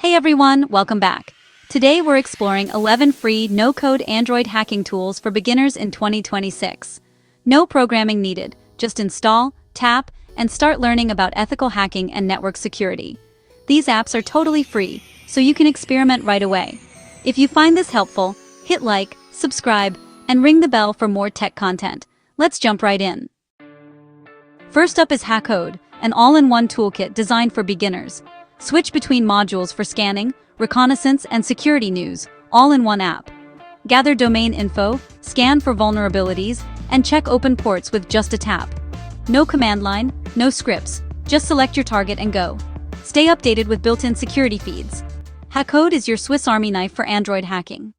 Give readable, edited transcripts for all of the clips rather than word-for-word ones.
Hey everyone, welcome back. Today we're exploring 11 free no-code Android hacking tools for beginners in 2026. No programming needed, just install, tap, and start learning about ethical hacking and network security. These apps are totally free, so you can experiment right away. If you find this helpful, hit like, subscribe, and ring the bell for more tech content. Let's jump right in. First up is Hackode, an all-in-one toolkit designed for beginners. Switch between modules for scanning, reconnaissance, and security news, all in one app. Gather domain info, scan for vulnerabilities, and check open ports with just a tap. No command line, no scripts, just select your target and go. Stay updated with built-in security feeds. Hackode is your Swiss Army knife for Android hacking.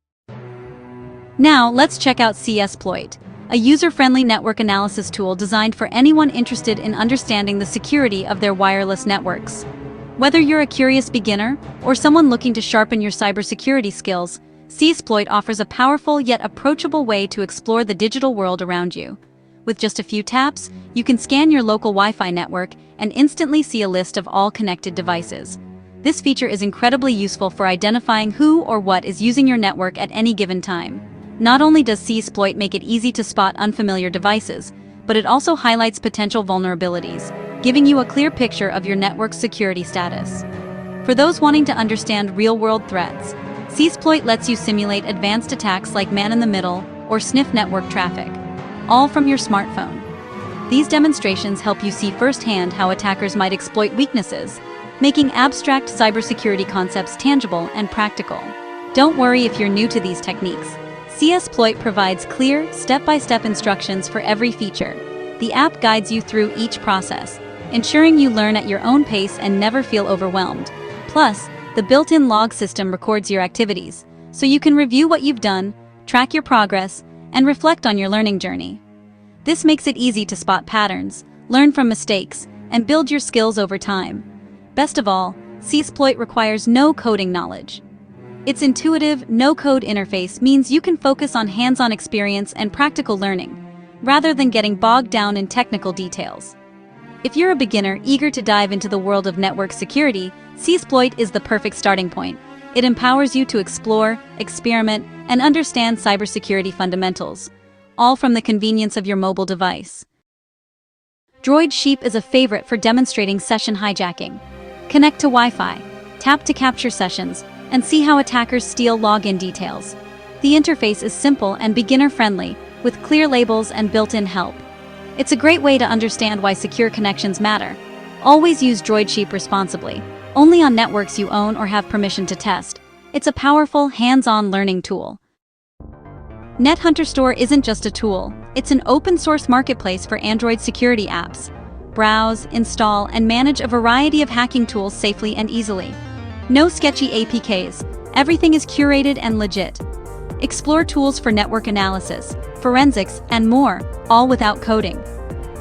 Now, let's check out cSploit, a user-friendly network analysis tool designed for anyone interested in understanding the security of their wireless networks. Whether you're a curious beginner or someone looking to sharpen your cybersecurity skills, cSploit offers a powerful yet approachable way to explore the digital world around you. With just a few taps, you can scan your local Wi-Fi network and instantly see a list of all connected devices. This feature is incredibly useful for identifying who or what is using your network at any given time. Not only does cSploit make it easy to spot unfamiliar devices, but it also highlights potential vulnerabilities, giving you a clear picture of your network's security status. For those wanting to understand real-world threats, cSploit lets you simulate advanced attacks like man-in-the-middle or sniff network traffic, all from your smartphone. These demonstrations help you see firsthand how attackers might exploit weaknesses, making abstract cybersecurity concepts tangible and practical. Don't worry if you're new to these techniques. cSploit provides clear, step-by-step instructions for every feature. The app guides you through each process, ensuring you learn at your own pace and never feel overwhelmed. Plus, the built-in log system records your activities, so you can review what you've done, track your progress, and reflect on your learning journey. This makes it easy to spot patterns, learn from mistakes, and build your skills over time. Best of all, cSploit requires no coding knowledge. Its intuitive, no-code interface means you can focus on hands-on experience and practical learning, rather than getting bogged down in technical details. If you're a beginner eager to dive into the world of network security, cSploit is the perfect starting point. It empowers you to explore, experiment, and understand cybersecurity fundamentals, all from the convenience of your mobile device. DroidSheep is a favorite for demonstrating session hijacking. Connect to Wi-Fi, tap to capture sessions, and see how attackers steal login details. The interface is simple and beginner-friendly, with clear labels and built-in help. It's a great way to understand why secure connections matter. Always use DroidSheep responsibly, only on networks you own or have permission to test. It's a powerful, hands-on learning tool. NetHunter Store isn't just a tool, it's an open-source marketplace for Android security apps. Browse, install, and manage a variety of hacking tools safely and easily. No sketchy APKs, everything is curated and legit. Explore tools for network analysis, forensics, and more, all without coding.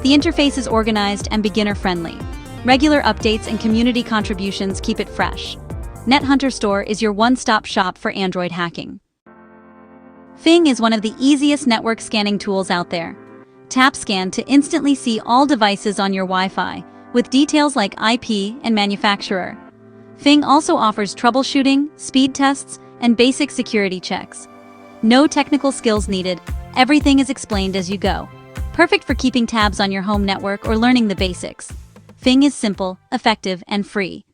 The interface is organized and beginner-friendly. Regular updates and community contributions keep it fresh. NetHunter Store is your one-stop shop for Android hacking. Fing is one of the easiest network scanning tools out there. Tap Scan to instantly see all devices on your Wi-Fi, with details like IP and manufacturer. Fing also offers troubleshooting, speed tests, and basic security checks. No technical skills needed, everything is explained as you go. Perfect for keeping tabs on your home network or learning the basics. Fing is simple, effective, and free.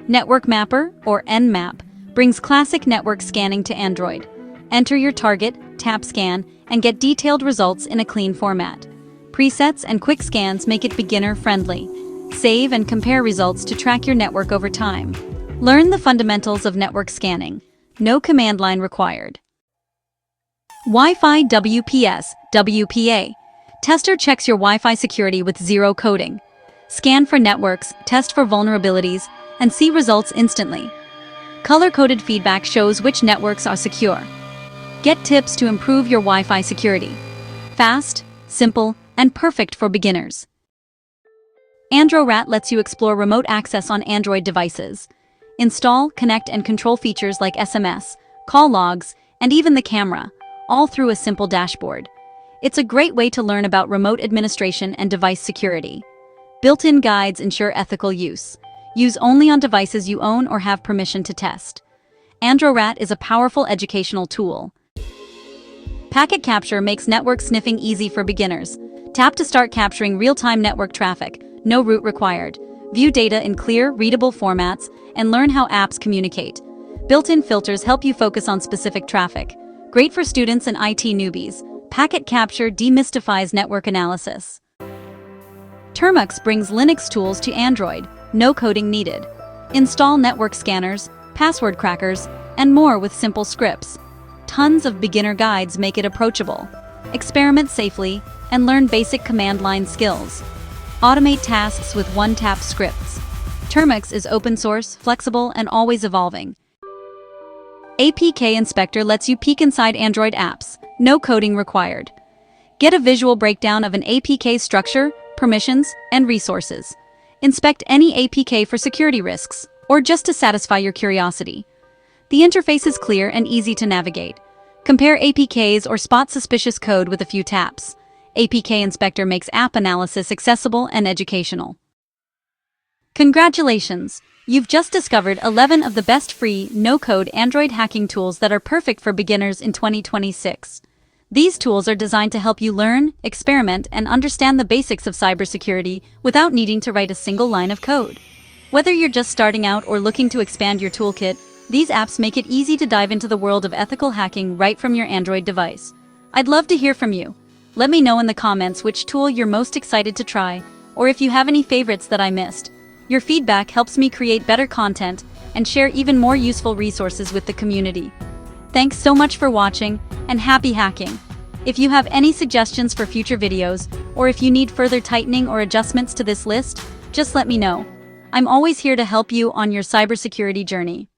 Network Mapper, or Nmap, brings classic network scanning to Android. Enter your target, tap scan, and get detailed results in a clean format. Presets and quick scans make it beginner-friendly. Save and compare results to track your network over time. Learn the fundamentals of network scanning. No command line required. Wi-Fi WPS, WPA. Tester checks your Wi-Fi security with zero coding. Scan for networks, test for vulnerabilities, and see results instantly. Color-coded feedback shows which networks are secure. Get tips to improve your Wi-Fi security. Fast, simple, and perfect for beginners. AndroRAT lets you explore remote access on Android devices. Install, connect, and control features like SMS, call logs, and even the camera, all through a simple dashboard. It's a great way to learn about remote administration and device security. Built-in guides ensure ethical use. Use only on devices you own or have permission to test. AndroRAT is a powerful educational tool. Packet capture makes network sniffing easy for beginners. Tap to start capturing real-time network traffic, no root required. View data in clear, readable formats, and learn how apps communicate. Built-in filters help you focus on specific traffic. Great for students and IT newbies. Packet capture demystifies network analysis. Termux brings Linux tools to Android, no coding needed. Install network scanners, password crackers, and more with simple scripts. Tons of beginner guides make it approachable. Experiment safely and learn basic command line skills. Automate tasks with one-tap scripts. Termux is open source, flexible, and always evolving. APK Inspector lets you peek inside Android apps, no coding required. Get a visual breakdown of an APK structure, permissions, and resources. Inspect any APK for security risks, or just to satisfy your curiosity. The interface is clear and easy to navigate. Compare APKs or spot suspicious code with a few taps. APK Inspector makes app analysis accessible and educational. Congratulations! You've just discovered 11 of the best free, no-code Android hacking tools that are perfect for beginners in 2026. These tools are designed to help you learn, experiment, and understand the basics of cybersecurity without needing to write a single line of code. Whether you're just starting out or looking to expand your toolkit, these apps make it easy to dive into the world of ethical hacking right from your Android device. I'd love to hear from you. Let me know in the comments which tool you're most excited to try, or if you have any favorites that I missed. Your feedback helps me create better content and share even more useful resources with the community. Thanks so much for watching, and happy hacking! If you have any suggestions for future videos, or if you need further tightening or adjustments to this list, just let me know. I'm always here to help you on your cybersecurity journey.